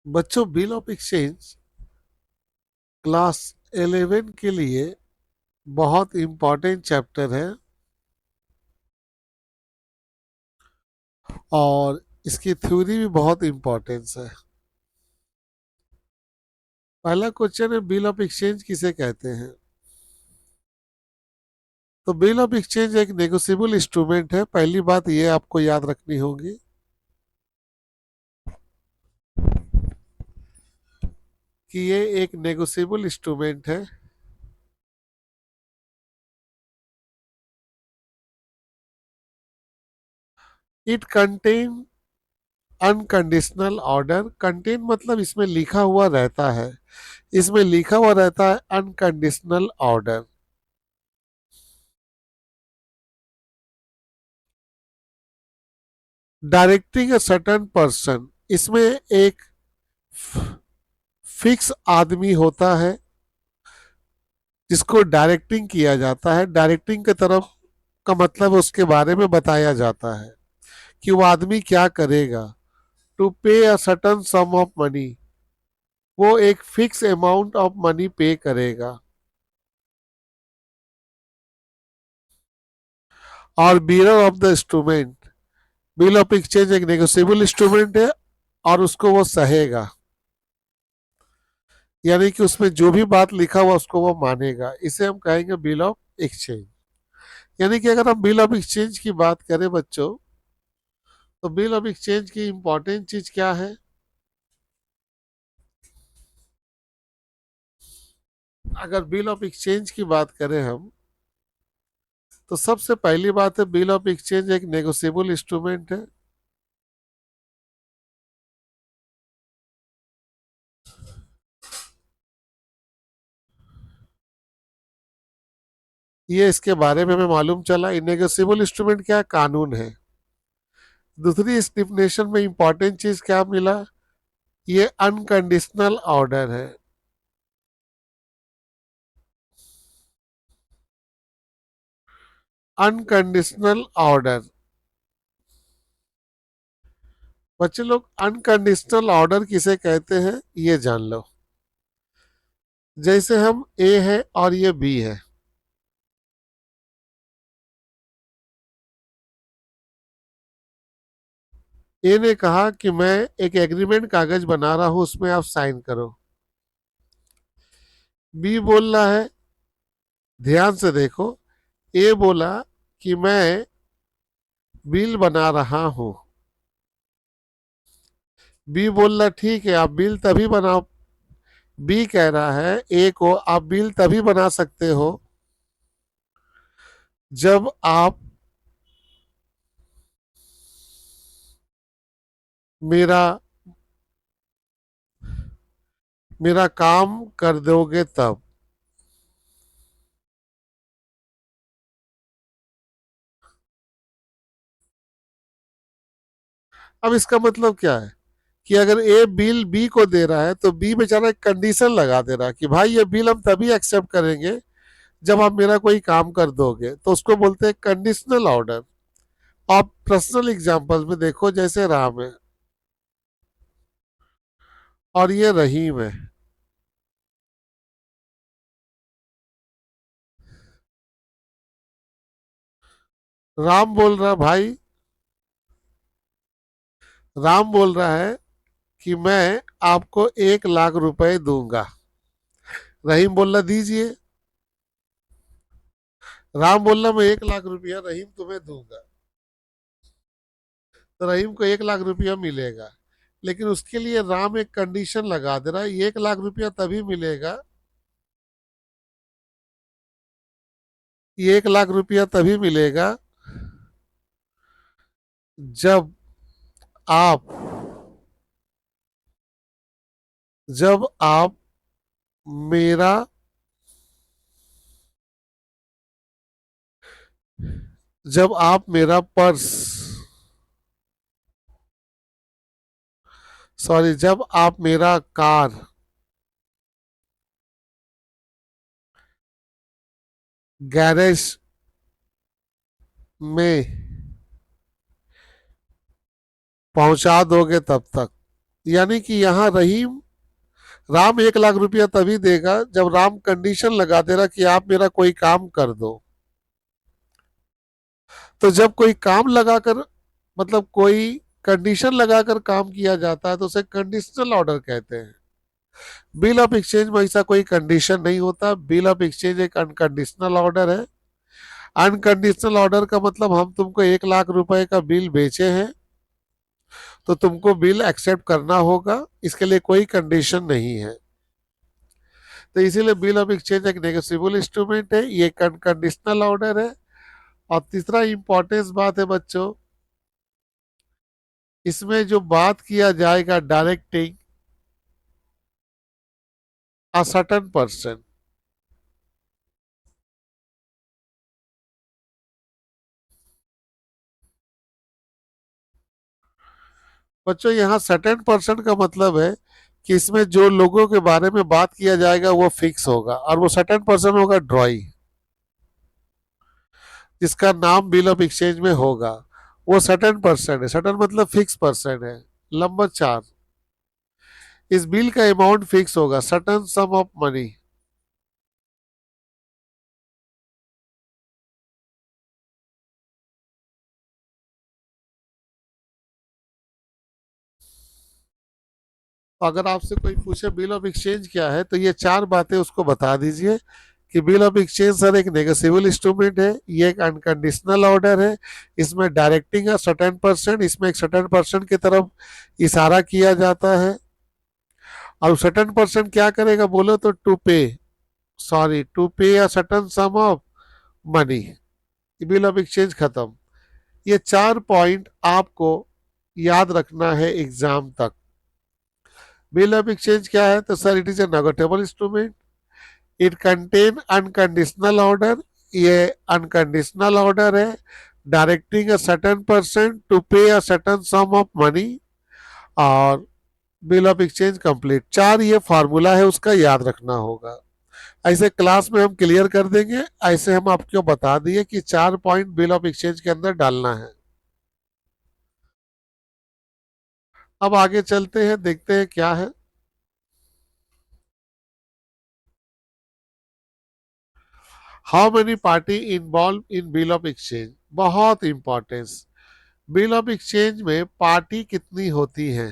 बच्चों, bill of exchange class 11 के लिए बहुत इम्पोर्टेंट चैप्टर है और इसकी थ्योरी भी बहुत इम्पोर्टेंस है। पहला क्वेश्चन है, बिल ऑफ एक्सचेंज किसे कहते हैं? तो बिल ऑफ एक्सचेंज एक नेगोशिएबल इंस्ट्रूमेंट है। पहली बात ये आपको याद रखनी होगी कि ये एक नेगोशिएबल इंस्ट्रूमेंट है। It contain unconditional order. Contain मतलब इसमें लिखा हुआ रहता है, इसमें लिखा हुआ रहता है unconditional order. Directing a certain person, इसमें एक फिक्स आदमी होता है जिसको डायरेक्टिंग किया जाता है। डायरेक्टिंग की तरफ का मतलब उसके बारे में बताया जाता है कि वो आदमी क्या करेगा। To pay a certain some of money, वो एक फिक्स अमाउंट ऑफ मनी पे करेगा। और bearer of the instrument, bill of exchange एक नेगोशिएबल इंस्ट्रूमेंट है और उसको वो सहेगा, यानी कि उसमें जो भी बात लिखा हुआ उसको वो मानेगा। इसे हम कहेंगे बिल ऑफ एक्सचेंज। यानी कि अगर हम बिल ऑफ एक्सचेंज की बात करें बच्चों, तो बिल ऑफ एक्सचेंज की इंपॉर्टेंट चीज क्या है? अगर बिल ऑफ एक्सचेंज की बात करें हम, तो सबसे पहली बात है, बिल ऑफ एक्सचेंज एक नेगोशिएबल इंस्ट्रूमेंट है। ये इसके बारे में हमें मालूम चला। नेगोशिएबल इंस्ट्रूमेंट क्या? कानून है। दूसरी इस डिफिनेशन में इंपॉर्टेंट चीज क्या मिला? ये अनकंडीशनल ऑर्डर है। Unconditional order. बच्चे लोग, अनकंडीशनल ऑर्डर किसे कहते हैं ये जान लो। जैसे हम ए है और ये बी है। ए ने कहा कि मैं एक एग्रीमेंट कागज बना रहा हूं, उसमें आप साइन करो। बी बोल रहा है, ध्यान से देखो, ए बोला कि मैं बिल बना रहा हूं। बी बोल रहा ठीक है, आप बिल तभी बनाओ। बी कह रहा है ए को, आप बिल तभी बना सकते हो जब आप मेरा मेरा काम कर दोगे तब। अब इसका मतलब क्या है कि अगर ए बिल बी को दे रहा है तो बी बेचारा एक कंडीशन लगा दे रहा है कि भाई ये बिल हम तभी एक्सेप्ट करेंगे जब आप मेरा कोई काम कर दोगे, तो उसको बोलते हैं कंडीशनल ऑर्डर। आप पर्सनल एग्जांपल में देखो, जैसे राम है और ये रहीम है। राम बोल रहा भाई, राम बोल रहा है कि मैं आपको 1 लाख रुपए दूंगा। रहीम बोल रहा दीजिए। राम बोल रहा मैं 1 लाख रुपया रहीम तुम्हें दूंगा। तो रहीम को 1 लाख रुपया मिलेगा, लेकिन उसके लिए राम एक कंडीशन लगा दे रहा है, 1 लाख रुपया तभी मिलेगा, ये 1 लाख रुपया तभी मिलेगा जब आप जब आप मेरा जब आप मेरा पर्स, सॉरी, जब आप मेरा कार गैरेज में पहुंचा दोगे तब तक। यानी कि यहाँ रहीम राम 1 लाख रुपया तभी देगा जब राम कंडीशन लगा दे रहा कि आप मेरा कोई काम कर दो। तो जब कोई काम लगाकर, मतलब कोई कंडीशन लगाकर काम किया जाता है तो उसे कंडीशनल ऑर्डर कहते हैं। बिल ऑफ एक्सचेंज में ऐसा कोई कंडीशन नहीं होता। बिल ऑफ एक्सचेंज एक अनकंडीशनल ऑर्डर है। अनकंडीशनल ऑर्डर का मतलब हम तुमको 1 लाख रुपए का बिल बेचे हैं तो तुमको बिल एक्सेप्ट करना होगा, इसके लिए कोई कंडीशन नहीं है। तो इसीलिए बिल ऑफ एक्सचेंज एक नेगोशिएबल इंस्ट्रूमेंट है, ये कंडीशनल ऑर्डर है। और तीसरा इंपॉर्टेंस बात है बच्चों, इसमें जो बात किया जाएगा डायरेक्टिंग अ सर्टेन पर्सन। बच्चों यहाँ सर्टेन पर्सन का मतलब है कि इसमें जो लोगों के बारे में बात किया जाएगा वो फिक्स होगा, और वो सर्टेन पर्सन होगा ड्रॉई, जिसका नाम बिल ऑफ एक्सचेंज में होगा। वो सर्टेन पर्सन है, सर्टेन मतलब फिक्स पर्सन है। नंबर 4, इस बिल का अमाउंट फिक्स होगा, सर्टेन सम ऑफ मनी। अगर आपसे कोई पूछे बिल ऑफ एक्सचेंज क्या है तो ये 4 बातें उसको बता दीजिए कि बिल ऑफ एक्सचेंज सर एक नेगोशिएबल इंस्ट्रूमेंट है, ये एक अनकंडीशनल ऑर्डर है, इसमें डायरेक्टिंग है सर्टेन पर्सन, इसमें एक सर्टेन पर्सन की तरफ इशारा किया जाता है। और सर्टेन पर्सन क्या करेगा बोलो तो टू पे, sorry to pay a certain sum of money. Bill of exchange खत्म। ये 4 पॉइंट आपको याद रखना है एग्जाम तक। बिल ऑफ एक्सचेंज क्या है तो sir it is a negotiable instrument, it contain unconditional order. ये अनकंडीशनल ऑर्डर है directing a certain person to pay a certain sum of money. और बिल ऑफ एक्सचेंज कंप्लीट। 4 ये formula है, उसका याद रखना होगा। ऐसे क्लास में हम क्लियर कर देंगे, ऐसे हम आपको बता दिए कि 4 पॉइंट बिल ऑफ एक्सचेंज के अंदर डालना है। अब आगे चलते हैं, देखते हैं क्या है। How many party involve in bill of exchange, बहुत इंपॉर्टेंस। बिल ऑफ एक्सचेंज में पार्टी कितनी होती है?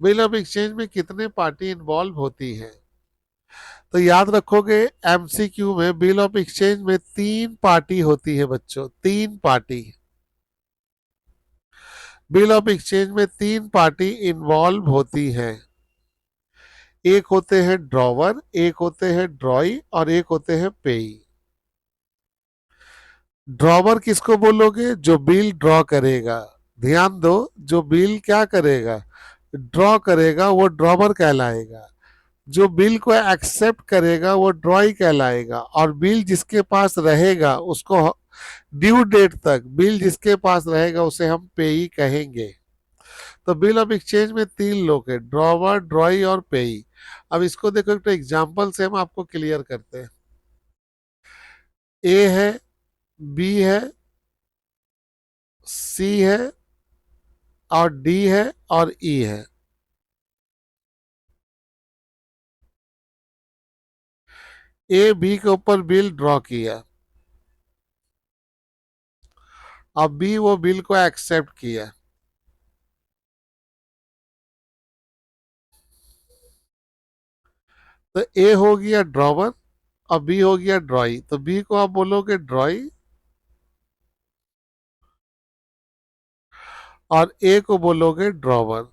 बिल ऑफ एक्सचेंज में कितने पार्टी इन्वॉल्व होती है? तो याद रखोगे एमसीक्यू में बिल ऑफ एक्सचेंज में 3 पार्टी होती है बच्चों, 3 पार्टी। बिल ऑफ एक्सचेंज में 3 पार्टी इन्वॉल्व होती हैं। एक होते हैं ड्रॉवर, एक होते हैं ड्रॉई और एक होते हैं पेई। ड्रॉवर किसको बोलोगे? जो बिल ड्रॉ करेगा। ध्यान दो, जो बिल क्या करेगा? ड्रॉ करेगा, वो ड्रॉवर कहलाएगा। जो बिल को एक्सेप्ट करेगा वो ड्रॉई कहलाएगा। और बिल जिसके पास रहेगा उसको, ड्यू डेट तक बिल जिसके पास रहेगा उसे हम पेई कहेंगे। तो बिल ऑफ एक्सचेंज में 3 लोग हैं, ड्रॉवर, ड्रॉई और पेई। अब इसको देखो, एक तो एग्जाम्पल से हम आपको क्लियर करते हैं। ए है, बी है, सी है और डी है और ई है। ए बी के ऊपर बिल ड्रॉ किया, अब बी वो बिल को एक्सेप्ट किया। तो ए हो गया ड्रॉवर और बी हो गया ड्रॉई, तो बी को आप बोलोगे ड्रॉई और ए को बोलोगे ड्रॉवर।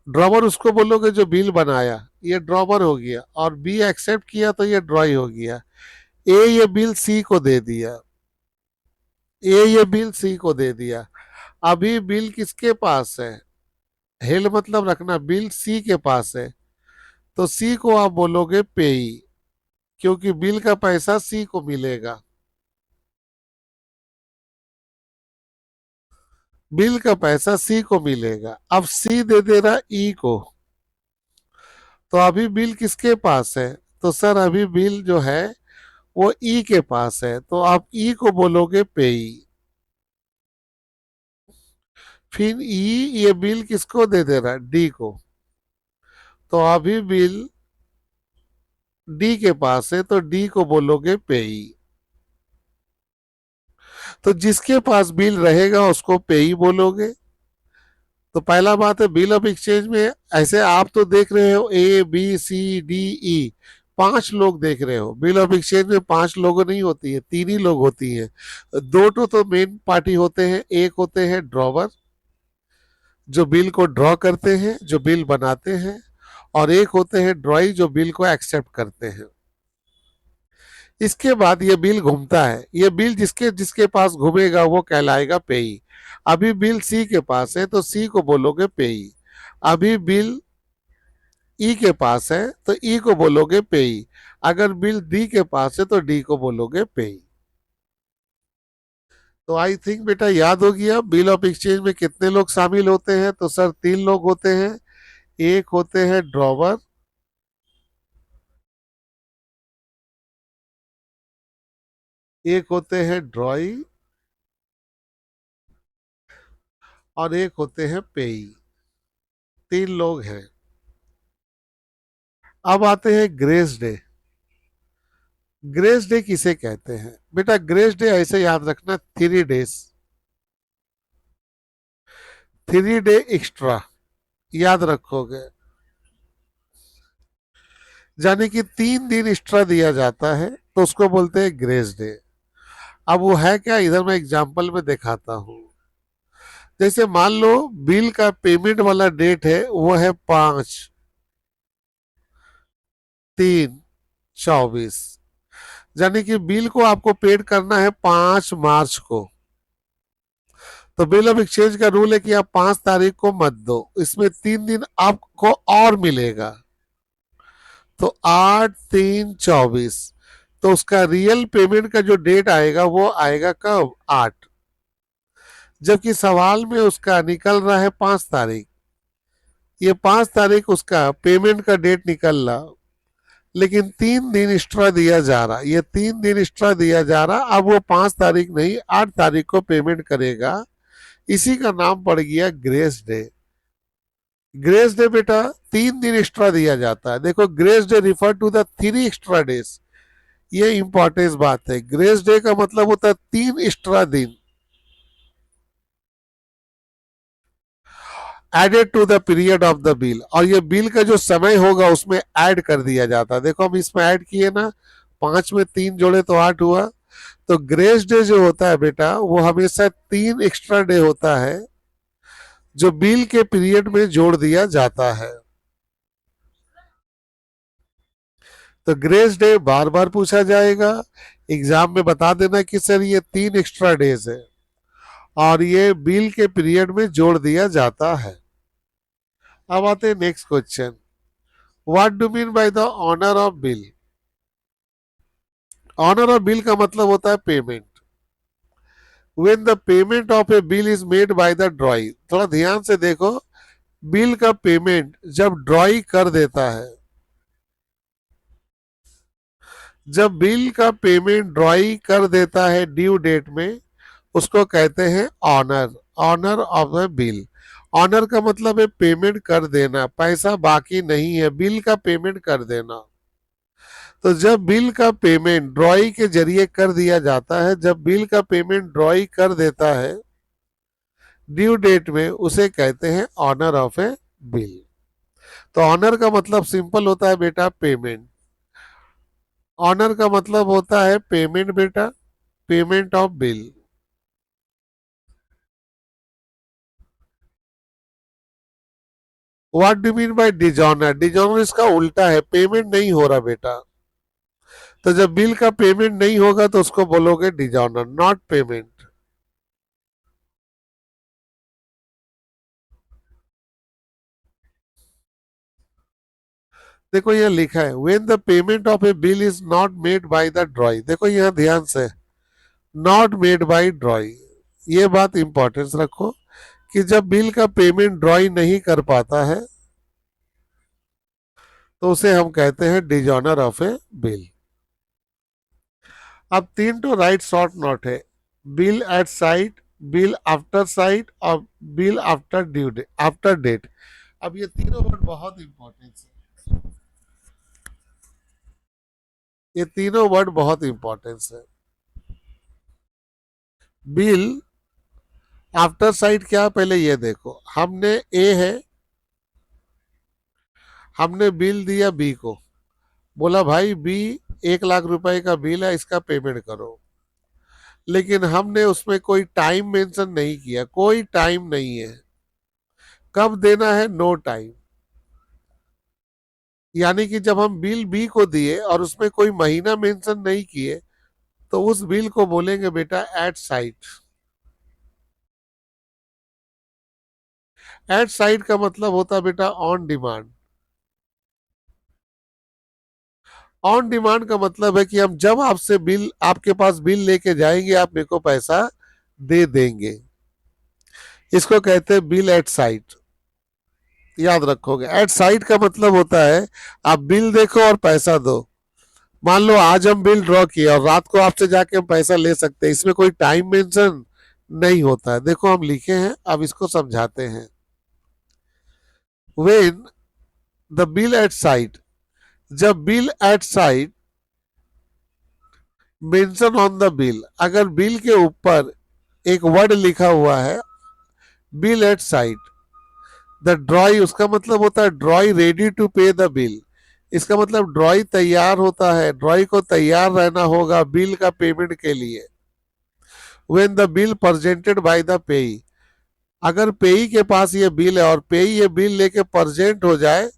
ड्रॉवर उसको बोलोगे जो बिल बनाया, ये ड्रॉवर हो गया, और बी एक्सेप्ट किया तो ये ड्रॉई हो गया। ए ये बिल सी को दे दिया, ए ये बिल सी को दे दिया। अभी बिल किसके पास है? हेल मतलब रखना, बिल सी के पास है, तो सी को आप बोलोगे पेई, क्योंकि बिल का पैसा सी को मिलेगा। बिल का पैसा सी को मिलेगा। अब सी दे दे रहा ई को, तो अभी बिल किसके पास है? तो सर अभी बिल जो है वो ई के पास है, तो आप ई को बोलोगे पेई। फिर ई ये बिल किसको दे दे रहा है, डी को, तो अभी बिल डी के पास है, तो डी को बोलोगे पेई। तो जिसके पास बिल रहेगा उसको पेई बोलोगे। तो पहला बात है बिल ऑफ एक्सचेंज में, ऐसे आप तो देख रहे हो A B C D E, पांच लोग देख रहे हो। बिल ऑफ एक्सचेंज में पांच लोग नहीं होती है, तीन ही लोग होती है। दो तो मेन पार्टी होते हैं, एक होते हैं ड्रॉवर जो बिल को ड्रॉ करते हैं, जो बिल बनाते हैं, और एक होते हैं ड्रॉई जो बिल को एक्सेप्ट करते हैं। इसके बाद ये बिल घूमता है, ये बिल जिसके जिसके पास घूमेगा वो कहलाएगा पेई। अभी बिल सी के पास है तो सी को बोलोगे पेई। अभी बिल ई के पास है तो ई को बोलोगे पेई। अगर बिल डी के पास है तो डी को बोलोगे पेई। तो आई थिंक बेटा याद हो गया बिल ऑफ एक्सचेंज में कितने लोग शामिल होते हैं। तो सर तीन लोग होते हैं, एक होते हैं ड्रॉवर, एक होते हैं ड्रॉई, और एक होते हैं पेई। तीन लोग हैं। अब आते हैं ग्रेस डे। ग्रेस डे किसे कहते हैं बेटा, ग्रेस डे ऐसे याद रखना, 3 डेज, 3 डे एक्स्ट्रा याद रखोगे, यानी कि 3 दिन एक्स्ट्रा दिया जाता है तो उसको बोलते हैं ग्रेस डे। अब वो है क्या, इधर मैं एग्जांपल में दिखाता हूँ। जैसे मान लो बिल का पेमेंट वाला डेट है वो है 5/3/24, यानी कि बिल को आपको पेड करना है 5 मार्च को। तो बिल ऑफ एक्सचेंज का रूल है कि आप 5 तारीख को मत दो, इसमें 3 दिन आपको और मिलेगा। तो 8/3/24, तो उसका रियल पेमेंट का जो डेट आएगा वो आएगा कब, 8। जबकि सवाल में उसका निकल रहा है 5 तारीख, ये 5 तारीख उसका पेमेंट का डेट निकल रहा, लेकिन 3 दिन एक्स्ट्रा दिया जा रहा, ये 3 दिन एक्स्ट्रा दिया जा रहा। अब वो 5 तारीख नहीं 8 तारीख को पेमेंट करेगा। इसी का नाम पड़ गया ग्रेस डे। ग्रेस डे बेटा 3 दिन एक्स्ट्रा दिया जाता है। देखो grace day refer to the 3 extra days, ये इंपॉर्टेंस बात है। ग्रेस डे का मतलब होता है 3 एक्स्ट्रा दिन added to the period of the bill, और ये बिल का जो समय होगा उसमें ऐड कर दिया जाता है। देखो हम इसमें ऐड किए ना, 5 में 3 जोड़े तो 8 हुआ। तो ग्रेस डे जो होता है बेटा वो हमेशा 3 एक्स्ट्रा डे होता है जो बिल के पीरियड में जोड़ दिया जाता है। तो ग्रेस डे बार बार पूछा जाएगा एग्जाम में, बता देना कि सर ये 3 एक्स्ट्रा डेज है और ये बिल के पीरियड में जोड़ दिया जाता है। अब आते हैं next question, what do mean by the honour of bill. Honour of bill का मतलब होता है payment. When the payment of a bill is made by the drawee, थोड़ा ध्यान से देखो, बिल का पेमेंट जब ड्रॉई कर देता है, जब बिल का पेमेंट ड्रॉई कर देता है ड्यू डेट में, उसको कहते हैं honour, honour of the bill. Honour का मतलब है पेमेंट कर देना, पैसा बाकी नहीं है, बिल का पेमेंट कर देना। तो जब बिल का पेमेंट ड्रॉई के जरिए कर दिया जाता है, जब बिल का पेमेंट ड्रॉई कर देता है ड्यू डेट में, उसे कहते हैं ऑनर ऑफ ए बिल। तो ऑनर का मतलब सिंपल होता है बेटा पेमेंट। ऑनर का मतलब होता है पेमेंट बेटा, payment of bill. What do mean bye dishonoured, dishonoured इसका उल्टा है, पेमेंट नहीं हो रहा बेटा। तो जब बिल का पेमेंट नहीं होगा तो उसको बोलोगे डिजॉनर, नॉट पेमेंट। देखो यहाँ लिखा है when the payment of a bill is not made by the ड्रॉई, देखो यहाँ ध्यान से, नॉट मेड बाय ड्रॉई, ये बात इंपॉर्टेंस रखो कि जब बिल का पेमेंट ड्रॉई नहीं कर पाता है तो उसे हम कहते हैं डिजॉनर ऑफ ए बिल। अब तीन तो राइट शॉर्ट नोट है, bill at sight, bill after sight और bill after due date, after date. अब ये तीनों वर्ड बहुत इंपॉर्टेंट है, ये तीनों वर्ड बहुत इंपॉर्टेंट है। बिल आफ्टर साइट क्या, पहले ये देखो, हमने ए है, हमने बिल दिया बी को, बोला भाई बी 1 लाख रुपए का बिल है, इसका पेमेंट करो। लेकिन हमने उसमें कोई टाइम मेंशन नहीं किया, कोई टाइम नहीं है, कब देना है, नो टाइम। यानी कि जब हम बिल बी को दिए और उसमें कोई महीना मेंशन नहीं किए, तो उस बिल को बोलेंगे बेटा एट साइट। एट साइट का मतलब होता है बेटा ऑन डिमांड। ऑन डिमांड का मतलब है कि हम जब आपसे बिल, आपके पास बिल लेके जाएंगे, आप मेरे को पैसा दे देंगे। इसको कहते हैं बिल एट साइट। याद रखोगे, एट साइट का मतलब होता है आप बिल देखो और पैसा दो। मान लो आज हम बिल ड्रॉ किए और रात को आपसे जाके हम पैसा ले सकते हैं, इसमें कोई टाइम मेंशन नहीं होता है। देखो हम लिखे हैं, अब इसको समझाते हैं। When the bill at sight, जब bill at sight mention on the bill, अगर बिल के ऊपर एक वर्ड लिखा हुआ है bill at sight, the drawee, उसका मतलब होता है drawee ready to pay the bill. इसका मतलब ड्रॉई तैयार होता है, ड्रॉई को तैयार रहना होगा बिल का पेमेंट के लिए। When the bill presented by the पेई, अगर पेई के पास ये बिल है और पेई ये बिल लेके प्रेजेंट हो जाए,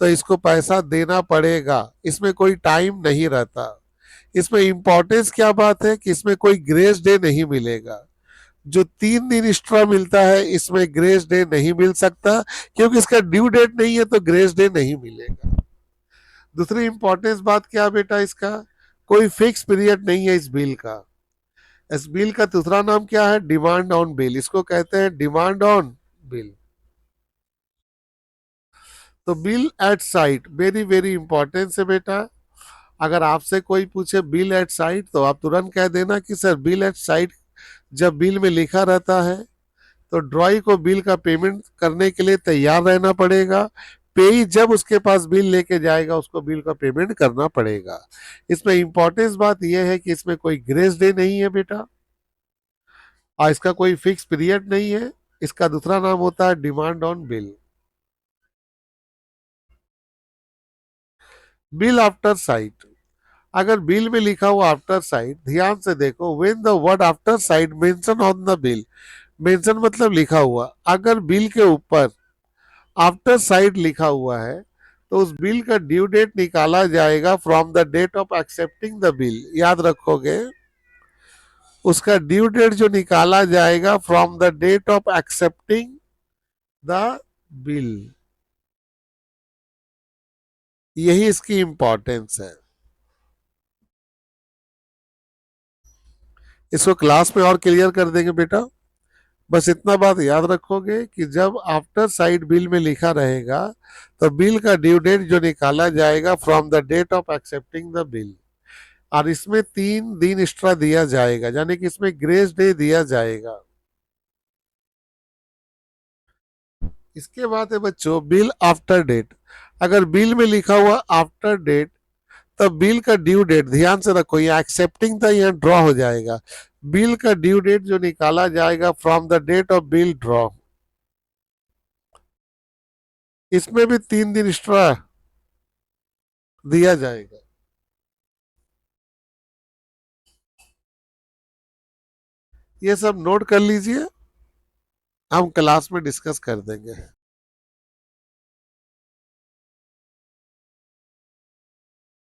तो इसको पैसा देना पड़ेगा। इसमें कोई टाइम नहीं रहता। इसमें इंपॉर्टेंस क्या बात है कि इसमें कोई ग्रेस डे नहीं मिलेगा। जो 3 दिन एक्स्ट्रा मिलता है, इसमें ग्रेस डे नहीं मिल सकता, क्योंकि इसका ड्यू डेट नहीं है, तो ग्रेस डे नहीं मिलेगा। दूसरी इंपॉर्टेंस बात क्या बेटा, इसका कोई फिक्स पीरियड नहीं है इस बिल का। इस बिल का दूसरा नाम क्या है, डिमांड ऑन बिल, इसको कहते हैं डिमांड ऑन बिल। तो bill at site very very important है बेटा। अगर आपसे कोई पूछे बिल एट साइट, तो आप तुरंत कह देना कि सर बिल एट साइट जब बिल में लिखा रहता है, तो ड्रॉई को बिल का पेमेंट करने के लिए तैयार रहना पड़ेगा। पेई जब उसके पास बिल लेके जाएगा, उसको बिल का पेमेंट करना पड़ेगा। इसमें इंपॉर्टेंस बात यह है कि इसमें कोई ग्रेस डे नहीं है बेटा, और इसका कोई फिक्स पीरियड नहीं है। इसका दूसरा नाम होता है demand on bill. Bill after site, अगर बिल में लिखा हुआ आफ्टर साइट, ध्यान से देखो, when the word after site mention on the bill, mention मतलब लिखा हुआ, अगर बिल के ऊपर आफ्टर साइड लिखा हुआ है, तो उस बिल का ड्यू डेट निकाला जाएगा from the date of accepting the bill. याद रखोगे, उसका ड्यू डेट जो निकाला जाएगा from the date of accepting the bill. यही इसकी इंपॉर्टेंस है। इसको क्लास में और क्लियर कर देंगे बेटा। बस इतना बात याद रखोगे कि जब आफ्टर साइड बिल में लिखा रहेगा, तो बिल का ड्यू डेट जो निकाला जाएगा from the date of accepting the bill, और इसमें 3 दिन एक्स्ट्रा दिया जाएगा, यानी कि इसमें ग्रेस डे दिया जाएगा। इसके बाद है बच्चों बिल आफ्टर डेट। अगर बिल में लिखा हुआ आफ्टर डेट, तब बिल का ड्यू डेट, ध्यान से रखो, ये एक्सेप्टिंग था, यहाँ ड्रॉ हो जाएगा। बिल का ड्यू डेट जो निकाला जाएगा from the date of bill draw, इसमें भी 3 दिन एक्स्ट्रा दिया जाएगा। ये सब नोट कर लीजिए, हम क्लास में डिस्कस कर देंगे।